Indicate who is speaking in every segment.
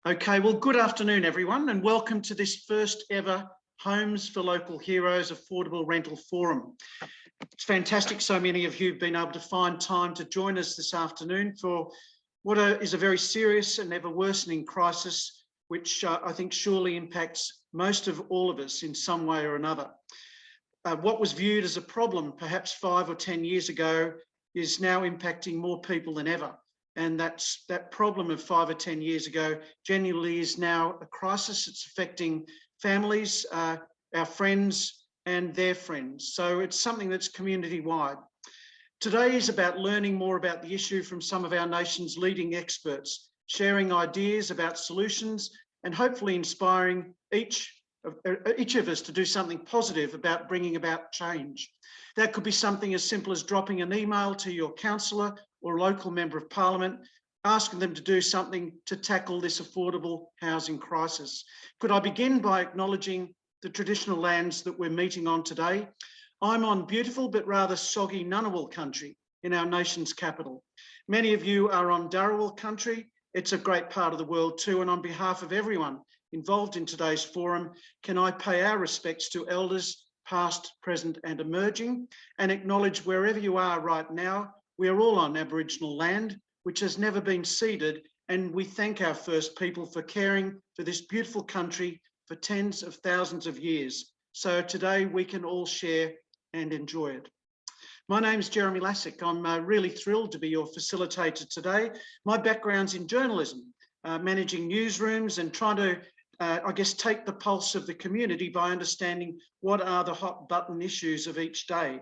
Speaker 1: Okay, well, good afternoon, everyone, and welcome to this first ever Homes for Local Heroes Affordable Rental Forum. It's fantastic so many of you have been able to find time to join us this afternoon for what is a very serious and ever worsening crisis, which I think surely impacts most of all of us in some way or another. What was viewed as a problem perhaps 5 or 10 years ago is now impacting more people than ever. And that problem of 5 or 10 years ago genuinely is now a crisis. It's affecting families, our friends and their friends. So it's something that's community-wide. Today is about learning more about the issue from some of our nation's leading experts, sharing ideas about solutions and hopefully inspiring each of us to do something positive about bringing about change. That could be something as simple as dropping an email to your councillor or local member of parliament, asking them to do something to tackle this affordable housing crisis. Could I begin by acknowledging the traditional lands that we're meeting on today? I'm on beautiful but rather soggy Ngunnawal country in our nation's capital. Many of you are on Dharawal country. It's a great part of the world too, and on behalf of everyone involved in today's forum, can I pay our respects to elders, past, present and emerging, and acknowledge wherever you are right now, we are all on Aboriginal land, which has never been ceded, and we thank our First People for caring for this beautiful country for tens of thousands of years. So today we can all share and enjoy it. My name's Jeremy Lassick. I'm really thrilled to be your facilitator today. My background's in journalism, managing newsrooms and trying to I guess, take the pulse of the community by understanding what are the hot button issues of each day.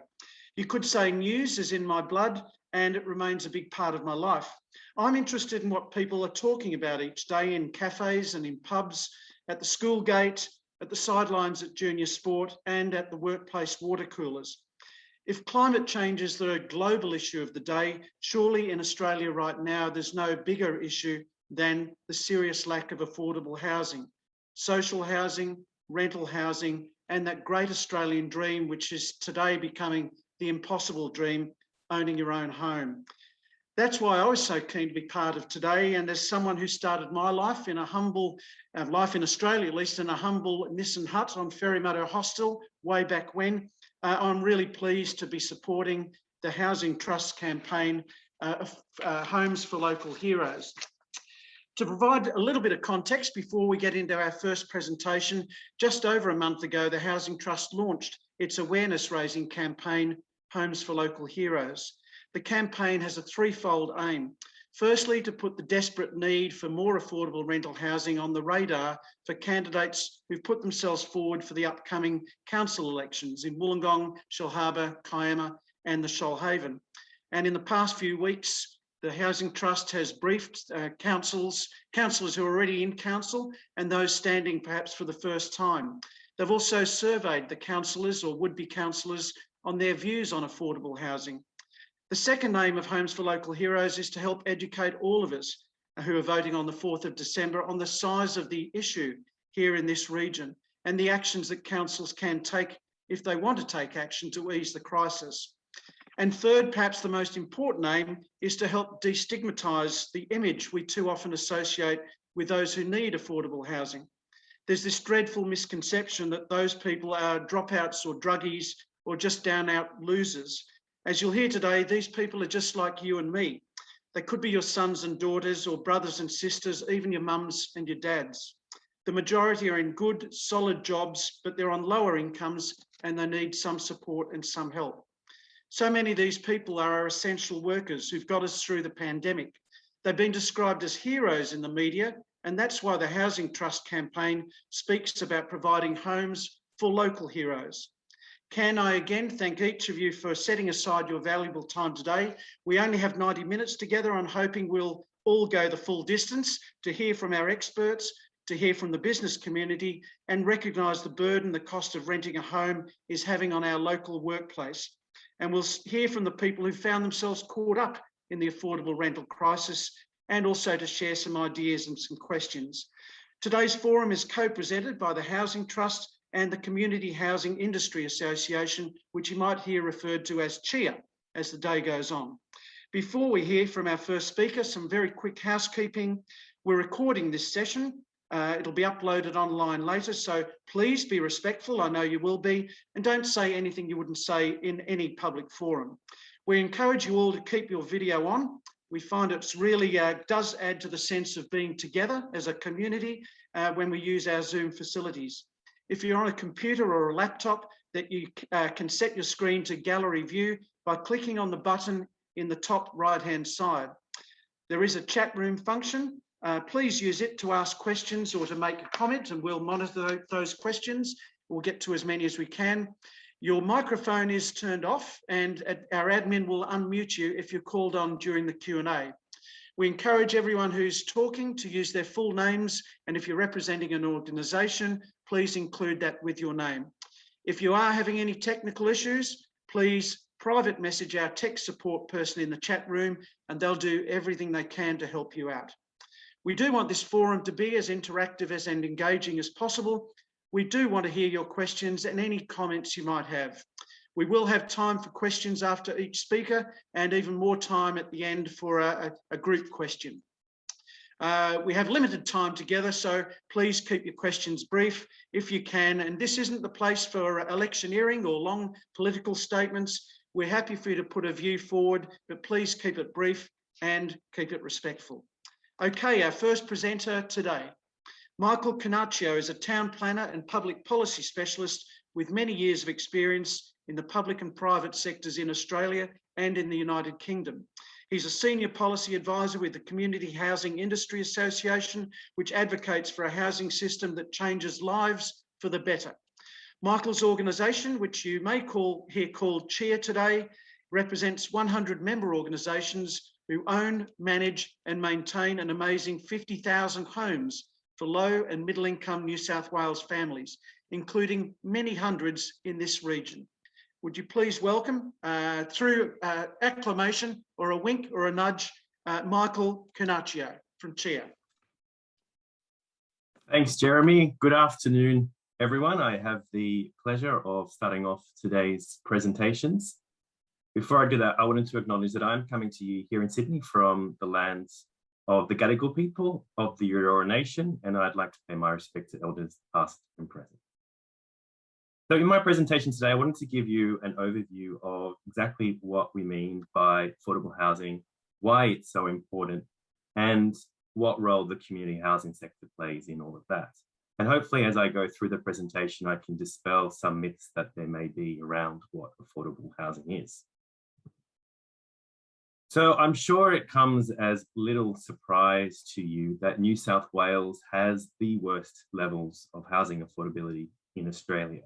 Speaker 1: You could say news is in my blood and it remains a big part of my life. I'm interested in what people are talking about each day in cafes and in pubs, at the school gate, at the sidelines at junior sport and at the workplace water coolers. If climate change is the global issue of the day, surely in Australia right now, there's no bigger issue than the serious lack of affordable housing. Social housing, rental housing, and that great Australian dream, which is today becoming the impossible dream, owning your own home. That's why I was so keen to be part of today. And as someone who started my life in a humble, life in Australia, at least in a humble Nissen hut on Ferrymeadow Hostel way back when, I'm really pleased to be supporting the Housing Trust campaign of Homes for Local Heroes. To provide a little bit of context before we get into our first presentation, just over a month ago, the Housing Trust launched its awareness-raising campaign, Homes for Local Heroes. The campaign has a threefold aim. Firstly, to put the desperate need for more affordable rental housing on the radar for candidates who've put themselves forward for the upcoming council elections in Wollongong, Shellharbour, Kiama and the Shoalhaven. And in the past few weeks, the Housing Trust has briefed councillors who are already in council and those standing perhaps for the first time. They've also surveyed the councillors or would-be councillors on their views on affordable housing. The second aim of Homes for Local Heroes is to help educate all of us who are voting on the 4th of December on the size of the issue here in this region and the actions that councils can take if they want to take action to ease the crisis. And third, perhaps the most important aim, is to help destigmatise the image we too often associate with those who need affordable housing. There's this dreadful misconception that those people are dropouts or druggies or just down-out losers. As you'll hear today, these people are just like you and me. They could be your sons and daughters or brothers and sisters, even your mums and your dads. The majority are in good, solid jobs, but they're on lower incomes and they need some support and some help. So many of these people are our essential workers who've got us through the pandemic. They've been described as heroes in the media, and that's why the Housing Trust campaign speaks about providing homes for local heroes. Can I again thank each of you for setting aside your valuable time today. We only have 90 minutes together. I'm hoping we'll all go the full distance to hear from our experts, to hear from the business community, and recognise the burden the cost of renting a home is having on our local workplace. And we'll hear from the people who found themselves caught up in the affordable rental crisis and also to share some ideas and some questions. Today's forum is co-presented by the Housing Trust and the Community Housing Industry Association, which you might hear referred to as CHIA as the day goes on. Before we hear from our first speaker, some very quick housekeeping. We're recording this session. It'll be uploaded online later, so please be respectful. I know you will be, and don't say anything you wouldn't say in any public forum. We encourage you all to keep your video on. We find it's really does add to the sense of being together as a community when we use our Zoom facilities. If you're on a computer or a laptop, that you can set your screen to gallery view by clicking on the button in the top right-hand side. There is a chat room function. Please use it to ask questions or to make a comment, and we'll monitor those questions. We'll get to as many as we can. Your microphone is turned off, and our admin will unmute you if you're called on during the Q&A. We encourage everyone who's talking to use their full names, and if you're representing an organisation, please include that with your name. If you are having any technical issues, please private message our tech support person in the chat room, and they'll do everything they can to help you out. We do want this forum to be as interactive and engaging as possible. We do want to hear your questions and any comments you might have. We will have time for questions after each speaker, and even more time at the end for a group question. We have limited time together, so please keep your questions brief if you can. And this isn't the place for electioneering or long political statements. We're happy for you to put a view forward, but please keep it brief and keep it respectful. Okay, our first presenter today. Michael Canaccio is a town planner and public policy specialist with many years of experience in the public and private sectors in Australia and in the United Kingdom. He's a senior policy advisor with the Community Housing Industry Association, which advocates for a housing system that changes lives for the better. Michael's organisation, which you may hear called CHEER today, represents 100 member organisations who own, manage and maintain an amazing 50,000 homes for low and middle income New South Wales families, including many hundreds in this region. Would you please welcome, through acclamation or a wink or a nudge, Michael Canaccio from CHEER.
Speaker 2: Thanks, Jeremy. Good afternoon, everyone. I have the pleasure of starting off today's presentations. Before I do that, I wanted to acknowledge that I'm coming to you here in Sydney from the lands of the Gadigal people of the Eora Nation, and I'd like to pay my respect to elders past and present. So in my presentation today, I wanted to give you an overview of exactly what we mean by affordable housing, why it's so important, and what role the community housing sector plays in all of that. And hopefully, as I go through the presentation, I can dispel some myths that there may be around what affordable housing is. So I'm sure it comes as little surprise to you that New South Wales has the worst levels of housing affordability in Australia.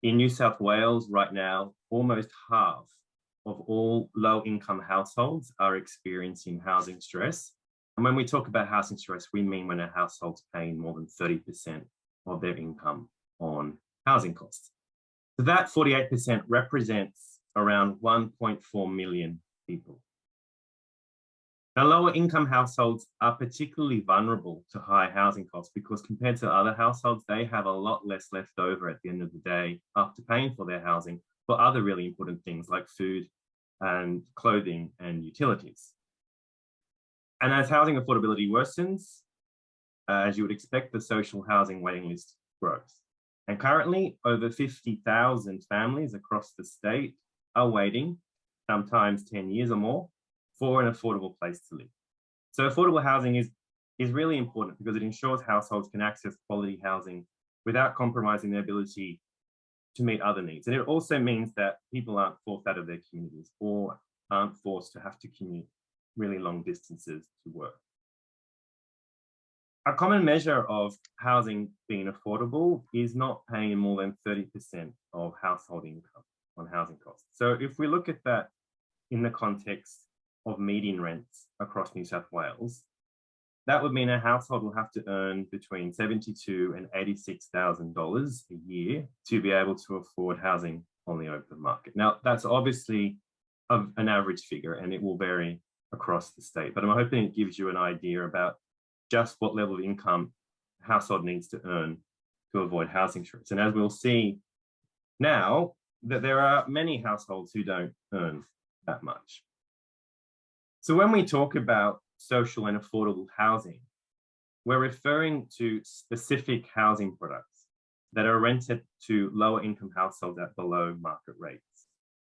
Speaker 2: In New South Wales right now, almost half of all low-income households are experiencing housing stress. And when we talk about housing stress, we mean when a household's paying more than 30% of their income on housing costs. So that 48% represents around 1.4 million people. Now, lower income households are particularly vulnerable to high housing costs because compared to other households, they have a lot less left over at the end of the day after paying for their housing for other really important things like food and clothing and utilities. And as housing affordability worsens, as you would expect, the social housing waiting list grows. And currently, over 50,000 families across the state are waiting, sometimes 10 years or more, for an affordable place to live. So affordable housing is really important because it ensures households can access quality housing without compromising their ability to meet other needs. And it also means that people aren't forced out of their communities or aren't forced to have to commute really long distances to work. A common measure of housing being affordable is not paying more than 30% of household income on housing costs. So if we look at that in the context of median rents across New South Wales, that would mean a household will have to earn between $72,000 and $86,000 a year to be able to afford housing on the open market. Now, that's obviously an average figure and it will vary across the state, but I'm hoping it gives you an idea about just what level of income a household needs to earn to avoid housing stress. And as we'll see now, that there are many households who don't earn that much. So when we talk about social and affordable housing, we're referring to specific housing products that are rented to lower income households at below market rates.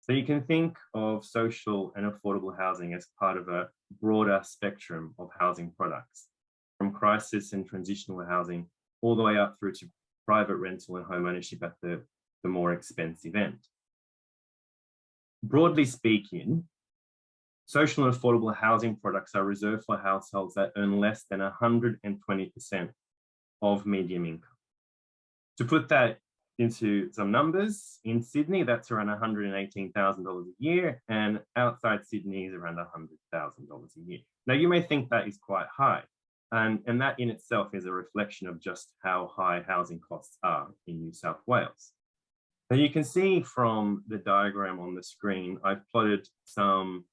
Speaker 2: So you can think of social and affordable housing as part of a broader spectrum of housing products, from crisis and transitional housing all the way up through to private rental and home ownership at the more expensive end. Broadly speaking, social and affordable housing products are reserved for households that earn less than 120% of median income. To put that into some numbers, in Sydney, that's around $118,000 a year, and outside Sydney is around $100,000 a year. Now, you may think that is quite high, and that in itself is a reflection of just how high housing costs are in New South Wales. Now, you can see from the diagram on the screen, I've plotted some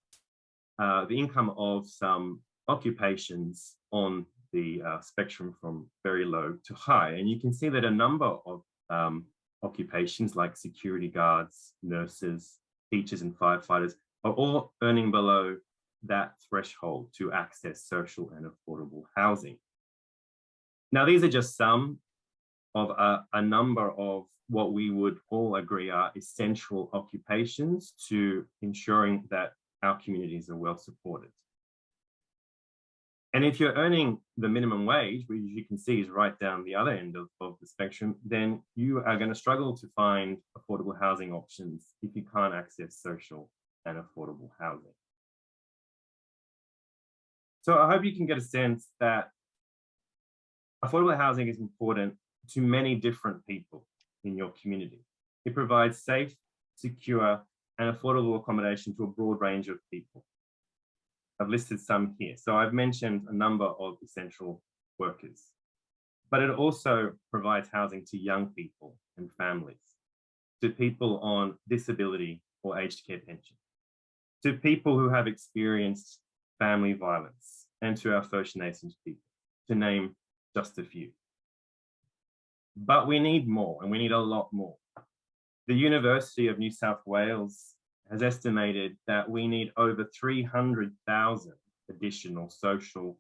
Speaker 2: the income of some occupations on the spectrum from very low to high. And you can see that a number of occupations like security guards, nurses, teachers, and firefighters are all earning below that threshold to access social and affordable housing. Now, these are just some of a number of what we would all agree are essential occupations to ensuring that our communities are well supported. And if you're earning the minimum wage, which you can see is right down the other end of the spectrum, then you are going to struggle to find affordable housing options if you can't access social and affordable housing. So I hope you can get a sense that affordable housing is important to many different people in your community. It provides safe, secure, and affordable accommodation to a broad range of people. I've listed some here. So I've mentioned a number of essential workers, but it also provides housing to young people and families, to people on disability or aged care pension, to people who have experienced family violence, and to our First Nations people, to name just a few. But we need more, and we need a lot more. The University of New South Wales has estimated that we need over 300,000 additional social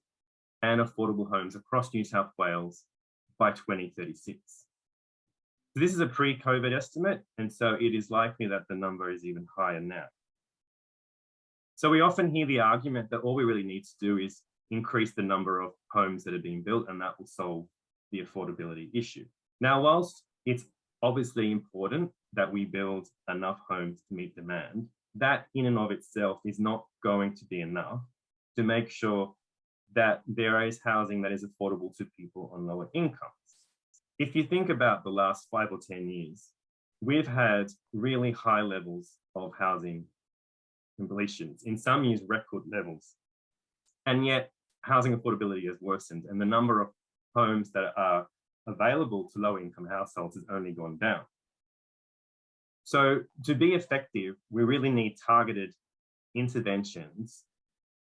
Speaker 2: and affordable homes across New South Wales by 2036. So this is a pre-COVID estimate, and so it is likely that the number is even higher now. So we often hear the argument that all we really need to do is increase the number of homes that are being built, and that will solve the affordability issue. Now, whilst it's obviously important that we build enough homes to meet demand, that in and of itself is not going to be enough to make sure that there is housing that is affordable to people on lower incomes. If you think about the last 5 or 10 years, we've had really high levels of housing completions, in some years record levels, and yet housing affordability has worsened, and the number of homes that are available to low income households has only gone down. So to be effective, we really need targeted interventions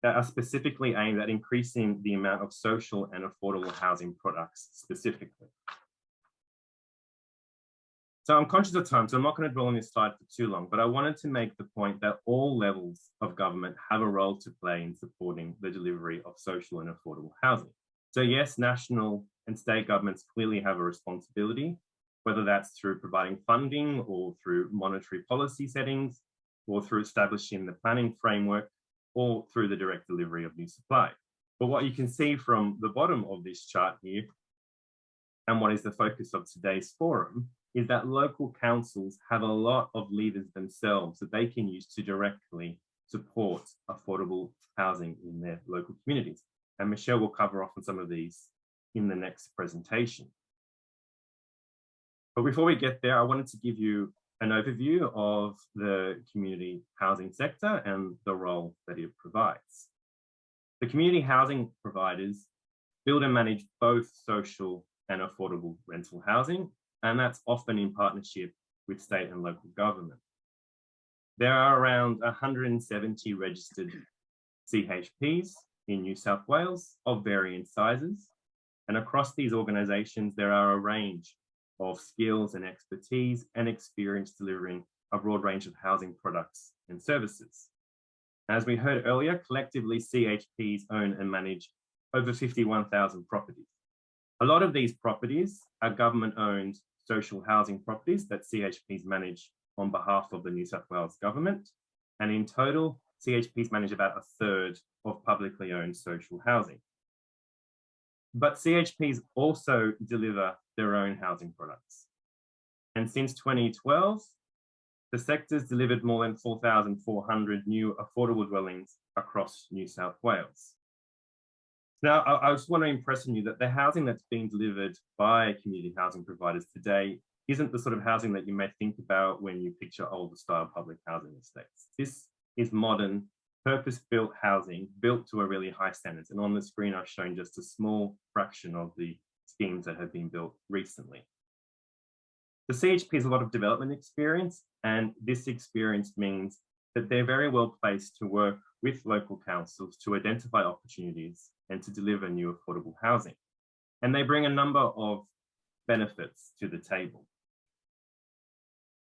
Speaker 2: that are specifically aimed at increasing the amount of social and affordable housing products specifically. So I'm conscious of time, so I'm not going to dwell on this slide for too long, but I wanted to make the point that all levels of government have a role to play in supporting the delivery of social and affordable housing. So yes, national and state governments clearly have a responsibility, whether that's through providing funding or through monetary policy settings, or through establishing the planning framework, or through the direct delivery of new supply. But what you can see from the bottom of this chart here, and what is the focus of today's forum, is that local councils have a lot of levers themselves that they can use to directly support affordable housing in their local communities. And Michelle will cover off on some of these in the next presentation. But before we get there, I wanted to give you an overview of the community housing sector and the role that it provides. The community housing providers build and manage both social and affordable rental housing, and that's often in partnership with state and local government. There are around 170 registered CHPs in New South Wales of varying sizes, and across these organisations there are a range of skills and expertise and experience delivering a broad range of housing products and services. As we heard earlier, collectively CHPs own and manage over 51,000 properties. A lot of these properties are government-owned social housing properties that CHPs manage on behalf of the New South Wales government. And in total, CHPs manage about a third of publicly owned social housing. But CHPs also deliver their own housing products. And since 2012, the sector's delivered more than 4,400 new affordable dwellings across New South Wales. Now, I just want to impress on you that the housing that's being delivered by community housing providers today isn't the sort of housing that you may think about when you picture older style public housing estates. This is modern, purpose-built housing built to a really high standards. And on the screen, I've shown just a small fraction of the schemes that have been built recently. The CHP has a lot of development experience, and this experience means that they're very well placed to work with local councils to identify opportunities and to deliver new affordable housing. And they bring a number of benefits to the table.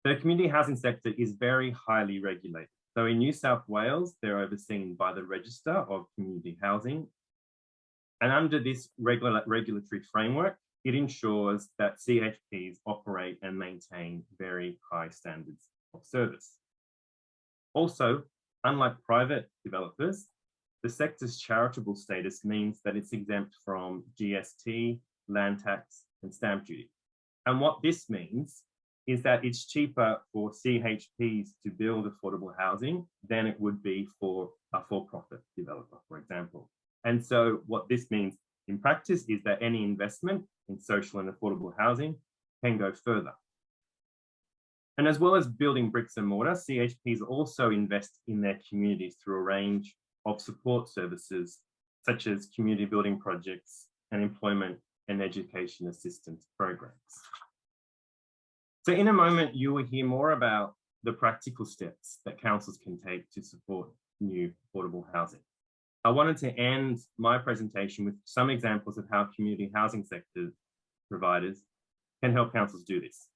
Speaker 2: The community housing sector is very highly regulated. So in New South Wales, they're overseen by the Register of Community Housing. And under this regulatory framework, it ensures that CHPs operate and maintain very high standards of service. Also, unlike private developers, the sector's charitable status means that it's exempt from GST, land tax, and stamp duty. And what this means is that it's cheaper for CHPs to build affordable housing than it would be for a for-profit developer, for example. And so what this means in practice is that any investment in social and affordable housing can go further. And as well as building bricks and mortar, CHPs also invest in their communities through a range of support services, such as community building projects and employment and education assistance programs. So in a moment, you will hear more about the practical steps that councils can take to support new affordable housing. I wanted to end my presentation with some examples of how community housing sector providers can help councils do this.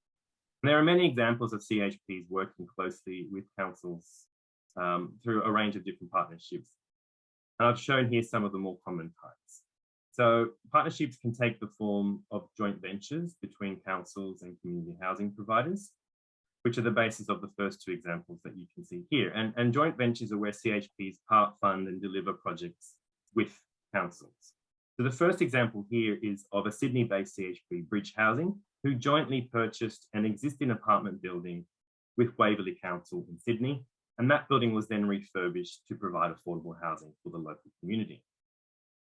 Speaker 2: And there are many examples of CHPs working closely with councils through a range of different partnerships. And I've shown here some of the more common types. So partnerships can take the form of joint ventures between councils and community housing providers, which are the basis of the first two examples that you can see here. And joint ventures are where CHPs part fund and deliver projects with councils. So the first example here is of a Sydney-based CHP, Bridge Housing, who jointly purchased an existing apartment building with Waverley Council in Sydney. And that building was then refurbished to provide affordable housing for the local community.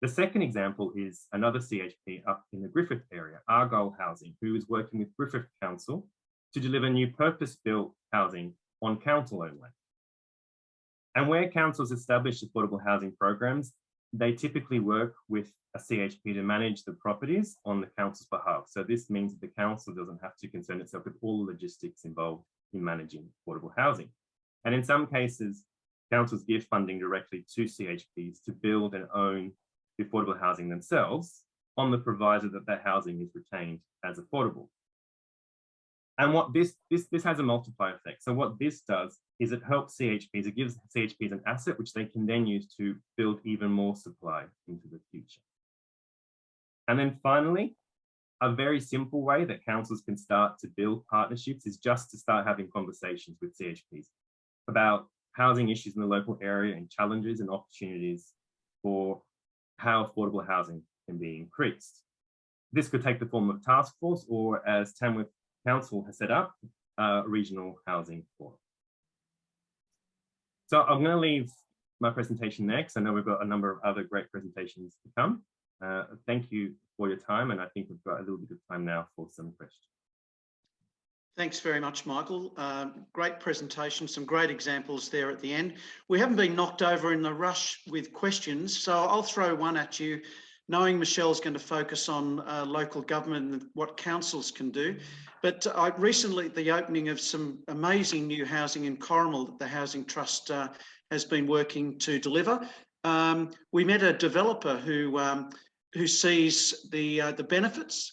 Speaker 2: The second example is another CHP up in the Griffith area, Argyle Housing, who is working with Griffith Council to deliver new purpose-built housing on council-owned land. And where councils establish affordable housing programs, they typically work with a CHP to manage the properties on the council's behalf. So this means that the council doesn't have to concern itself with all the logistics involved in managing affordable housing. And in some cases, councils give funding directly to CHPs to build and own the affordable housing themselves on the proviso that that housing is retained as affordable. And what this has a multiplier effect. So what this does is it helps CHPs, it gives CHPs an asset which they can then use to build even more supply into the future. And then finally, a very simple way that councils can start to build partnerships is just to start having conversations with CHPs about housing issues in the local area and challenges and opportunities for how affordable housing can be increased. This could take the form of task force, or as Tamworth Council has set up, a regional housing forum. So I'm going to leave my presentation next. I know we've got a number of other great presentations to come. Thank you for your time, and I think we've got a little bit of time now for some questions.
Speaker 1: Thanks very much, Michael. Great presentation, some great examples there at the end. We haven't been knocked over in the rush with questions, so I'll throw one at you, knowing Michelle's going to focus on local government and what councils can do. But recently, the opening of some amazing new housing in Corrimal that the Housing Trust has been working to deliver. We met a developer who sees the benefits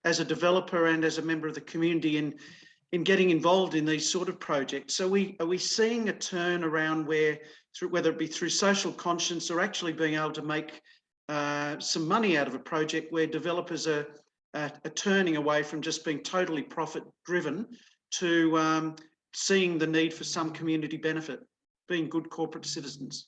Speaker 1: as a developer and as a member of the community in getting involved in these sort of projects. So are we seeing a turn around where, whether it be through social conscience or actually being able to make some money out of a project where developers are turning away from just being totally profit driven to seeing the need for some community benefit, being good corporate citizens?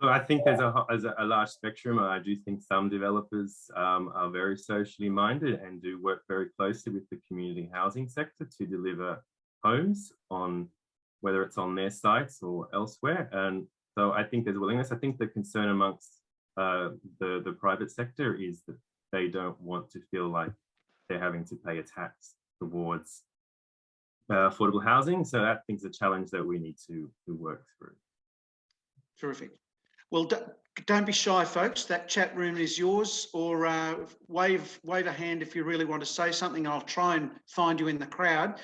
Speaker 2: So I think there's a large spectrum. I do think some developers are very socially minded and do work very closely with the community housing sector to deliver homes on, whether it's on their sites or elsewhere. And so I think there's willingness. I think the concern amongst the private sector is that they don't want to feel like they're having to pay a tax towards affordable housing. So I think it's a challenge that we need to work through.
Speaker 1: Terrific. Well, don't be shy, folks. That chat room is yours, or wave a hand if you really want to say something. I'll try and find you in the crowd.